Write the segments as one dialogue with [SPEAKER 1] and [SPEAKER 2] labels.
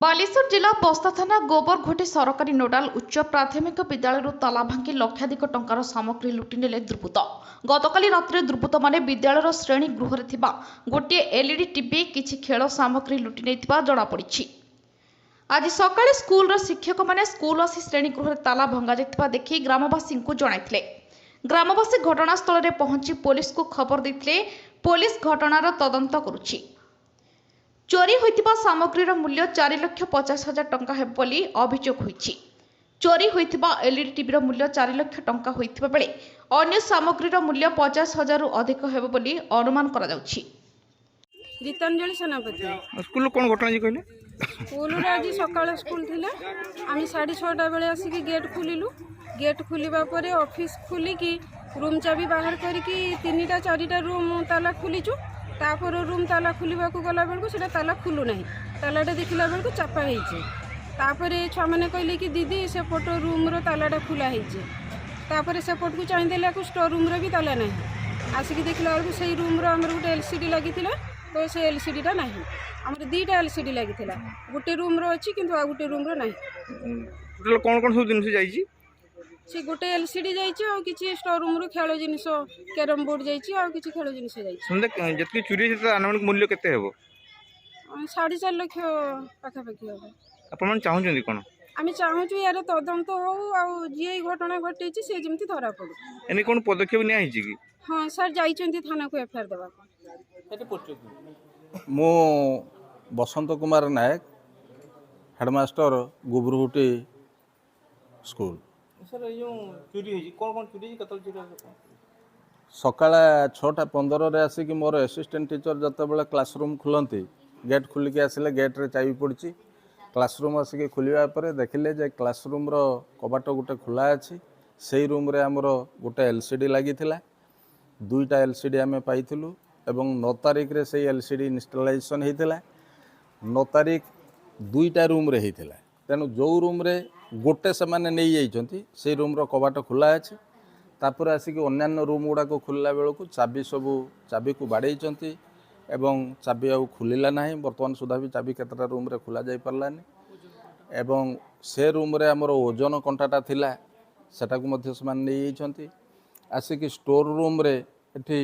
[SPEAKER 1] ବାଲେଶ୍ୱର ଜିଲ୍ଲା ବସ୍ତା ଥାନା ଗୋବରଘୋଟି ସରକାରୀ ନୋଡାଲ ଉଚ୍ଚ ପ୍ରାଥମିକ ବିଦ୍ୟାଳୟରୁ ତାଲା ଭାଙ୍ଗି ଲକ୍ଷାଧିକ ଟଙ୍କାର ସାମଗ୍ରୀ ଲୁଟି ନେଲେ ଦୁର୍ବୃତ୍ତ। ଗତକାଲି ରାତିରେ ଦୁର୍ବୃତ୍ତମାନେ ବିଦ୍ୟାଳୟର ଶ୍ରେଣୀ ଗୃହରେ ଥିବା ଗୋଟିଏ ଏଲ୍ଇଡି ଟିଭି କିଛି ଖେଳ ସାମଗ୍ରୀ ଲୁଟି ନେଇଥିବା ଜଣାପଡ଼ିଛି। ଆଜି ସକାଳେ ସ୍କୁଲର ଶିକ୍ଷକମାନେ ସ୍କୁଲ ଆସି ଶ୍ରେଣୀ ଗୃହରେ ତାଲା ଭଙ୍ଗାଯାଇଥିବା ଦେଖି ଗ୍ରାମବାସୀଙ୍କୁ ଜଣାଇଥିଲେ। ଗ୍ରାମବାସୀ ଘଟଣାସ୍ଥଳରେ ପହଞ୍ଚି ପୋଲିସକୁ ଖବର ଦେଇଥିଲେ। ପୋଲିସ ଘଟଣାର ତଦନ୍ତ କରୁଛି। ଚୋରି ହୋଇଥିବା ସାମଗ୍ରୀର ମୂଲ୍ୟ 4,50,000 ଟଙ୍କା ହେବ ବୋଲି ଅଭିଯୋଗ ହୋଇଛି। ଚୋରି ହୋଇଥିବା ଏଲ୍ଇଡି ଟିଭିର ମୂଲ୍ୟ 4 ଲକ୍ଷ ଟଙ୍କା ହୋଇଥିବା ବେଳେ ଅନ୍ୟ ସାମଗ୍ରୀର ମୂଲ୍ୟ 50,000ରୁ ଅଧିକ ହେବ ବୋଲି ଅନୁମାନ କରାଯାଉଛି।
[SPEAKER 2] गीतांजलि सेनापति
[SPEAKER 3] स्कूल कौन घटना जी कहले?
[SPEAKER 2] स्कूल आज सकाल स्कूल थिला आम 6:30 बेले आसिक गेट खोलिलु। गेट खोलिबा परे ऑफिस खोलिकी रूम चाबी बाहर करके 3टा 4टा रूम ताला खोलीचु। तापर रूम ताला खोलिबा को गला बेलको सेटा ताला खुलु नाही। तालाटा देखिला बेलको चापा हेइचे। तापर छुआ माने कहले कि दीदी से फोटो रूम रो तालाटा खुला हेइचे। तापर से फोटो को चाहि देला को स्टोर रूम रो भी ताला नाही। आसिक देखिला बेलको सेही रूम रो हमर गुटे एलसीडी लागिथिला। तो से एलसीडी टा नाही हमर दीटा एलसीडी लागिथिला। गुटे रूम रो अछि किंतु आ गुटे रूम रो नाही।
[SPEAKER 3] टोटल कौन कौन सब जिनिस जाईची?
[SPEAKER 2] से गोटे एलसीडी जाइए और किसी स्टोर रूम रो खेल जिनिस कैरम बोर्ड जाइए और किसी खेल जिनिस जाइए।
[SPEAKER 3] समझे जतकी चोरी से अनुमानिक मूल्य केते हेबो?
[SPEAKER 2] 4.5 लाख पाखापाखि हम।
[SPEAKER 3] आपण मन चाहूछन कोन?
[SPEAKER 2] आम चाहूँ यार तदंत हो जी घटना घटी से जमी धरा पड़ू।
[SPEAKER 3] एने कोन पदक्षेप निया हिची की?
[SPEAKER 2] हाँ सर जाइए थाना को एफआईआर देवा।
[SPEAKER 4] मु Basant Kumar Nayak headmaster गोबरघोटी school.
[SPEAKER 3] Sir यो चोरी हिची कोन चोरी कतल चोरी?
[SPEAKER 4] सकाळ 6:15 आसिक मोर असिस्टेंट टीचर जत बेले क्लासरूम खुलती गेट खुलिक आसिले गेट रे चाबी पड़ी। क्लासरूम आसिक खोलिया परे देखिले जे क्लासरूम रो कबाट गोटे खुला अछि। सेही रूम रे हमर गोटे एलसीडी लागिथिला। 2टा एलसीडी आमे पाइथिलु एवं 9 तारिख रे से एलसीडी इंस्टॉलेशन होता। 9 तारिख 2टा रूम रे होता। तेणु जो रूम रे गोटे से माने नहीं जाइछंती से रूम रो कबाट खुला अछि। तापर आसिक अन्य रूम गुड़ा को खुलला बेलू चाबी सबू चाबी को बाड़ेइछंती एवं चाबी आउ खुलिला नाही। वर्तमान सुधा भी चाबी केतटा रूम रे खुला जाई परलानी एवं से रूम रे हमर ओजन कंटाटा थिला सेटा को मध्य समान नहीं जाइछंती। आसिक स्टोर रूम रे एठी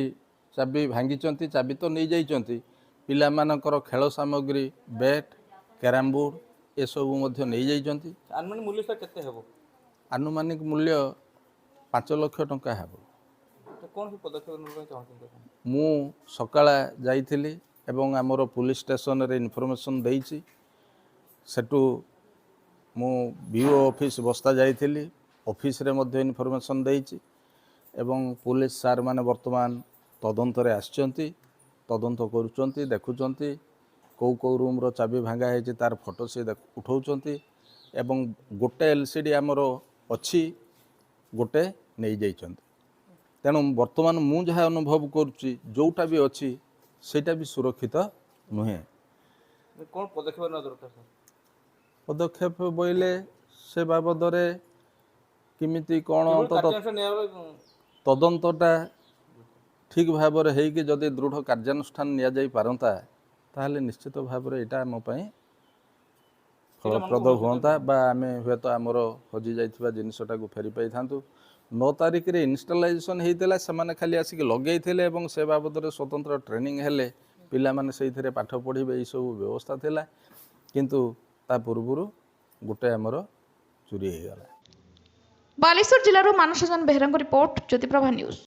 [SPEAKER 4] चाबी भांगी चाबी तो नहीं जाइछंती। पिला मानकर खेल सामग्री बैट कैरम बोर्ड ये सब मध्य नहीं जाइछंती।
[SPEAKER 3] अनुमानिक मूल्य सर केते हेबो?
[SPEAKER 4] आनुमानिक मूल्य 5 लाख टंका हेबो।
[SPEAKER 3] तो कोन से पदक्षेप नबे चाहछन?
[SPEAKER 4] मु सकाळा जाइथिली एवं हमर पुलिस स्टेशन रे इन्फॉर्मेशन देइछि। सेटू मु बीओ ऑफिस बस्ता जाइथिली ऑफिस रे मध्य इन्फॉर्मेशन देइछि एवं पुलिस सार माने वर्तमान तदंत रे आछंती। तदंत करूचंती देखुचंती कौ रूम रो चाबी भांगा है तार फोटो से उठाउचंती एवं गोटे एलसीडी आमर अच्छी गोटे नहीं जाइछंती। तेणु वर्तमान मु जहाँ अनुभव करुच्ची जोटा भी अच्छी सेटा भी सुरक्षित नुहे।
[SPEAKER 3] कोन पदक्षेप न दरकार सर?
[SPEAKER 4] पदक्षेप बोइले से बाबद रे किमिति कोन तदंतटा ठीक भाव में होगी जदि दृढ़ कार्यानुष्ठान निया जाई पारंता ताहले निश्चित भाव में यहाँ आम फलप्रद हुआ बा आम हे तो आमर हजि जाइथिबा जिनिसटा को फेरी पाई थांतु। 9 तारिख रे इंस्टॉलेशन होता से खाली आसिक लगे एवं से बाबद में स्वतंत्र ट्रेनिंग हेले पिला माने से पाठ पढ़े ये सब व्यवस्था थिला किंतु ता पूर्व गोटे आमर चोरी हो गला।
[SPEAKER 1] बालेश्वर जिल्लार मानस जन बेहरा रिपोर्ट ज्योतिप्रभा न्यूज।